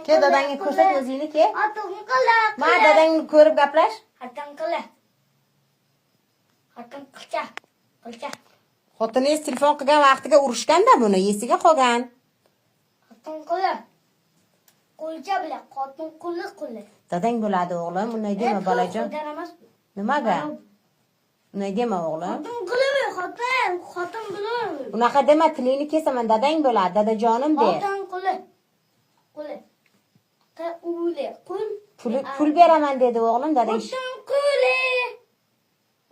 Ke dadangni ko'rsat o'zingni ke. Xotin qila. Ma dadangni ko'rib gaplash. Xotin qila. Xotin qilcha. Qilcha. Xotiningiz telefon qilgan vaqtiga urishganda buni esiga qolgan. Xotin qila. Qo'lcha bilan xotin qila. Dadang bo'ladi o'g'lim, unday dema bolajon. Nimaga? Unday dema o'g'lim. Xotin qilmi, xotin bilmi. Unaqa dema, tilingni kesaman, dadang bo'ladi, dadajonim de. Xotin qila. Pul beraman dedi o'g'lim, dadang. Xotin qila.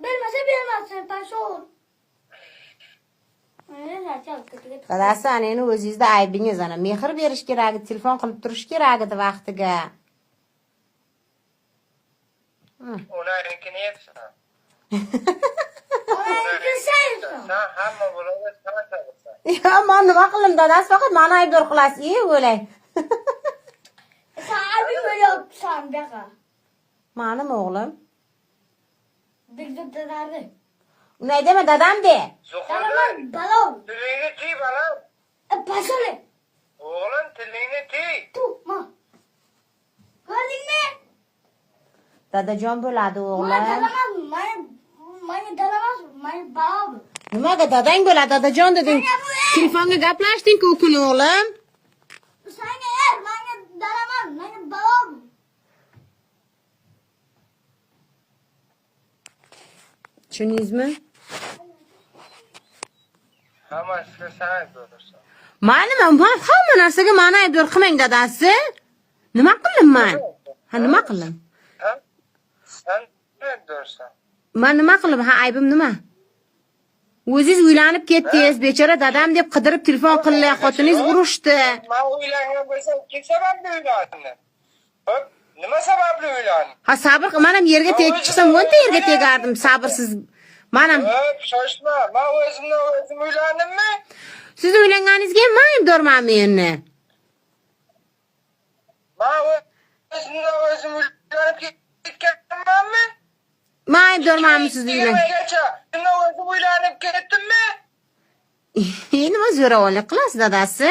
Bermasa, pashol. Dadasi, aneni o'zingizda aybingiz, ana mehr berish kerak, telefon qilib turish kerak edi vaqtiga. Ularnikini yetsin. Sen hamma bo'ladi, sana tabisan. Ya, men nima qildim dadasi, faqat meni aybdor qilasiz, o'lay. Sen aybim bo'lyapsan, buyoqqa. Menimi o'g'lim? Bizning dadani. Unday dema, dadam de. Dadaman balon. Tilingni tiy balam. Pashole. O'g'lim tilingni tiy. Ma. Ko'rdingmi? Dadajon bo'ladi o'g'lim. Mani dadamas, mani balon. Nimaga dadang bo'ladi, dadajon deding. Telefonga gaplashding-ku u kuni o'g'lim. Senga mani dadaman, mani balon. Tushundingizmi? Hammasiga sen aybdorsan. Men hamma narsaga meni aybdor qilmang dadasi. Nima qildim men? Ha, nima qildim? Sen aybdorsan. Men nima qildim? Ha, aybim nima? O'zingiz uylanib ketdingiz, bechora dadam deb qidirib telefon qildi, xotiningiz urushdi. Men uylangan bo'lsam, kim sababli uylanding? Hop, nima sababli uylanding? Ha, sabr qil, men ham yerga tegib chiqsam, 10 ta yerga tegardim, sabrsiz. Men ham Shoshma, men o'zim uylandimmi? siz uylanganingizga ham men aybdormanmi endi? Men o'zim uylanib ketganmanmi? Men aybdormanmi siz uylan? Sen o'zim uylanib ketdimmi? Nima zo'ravonlik qilasiz dadasi?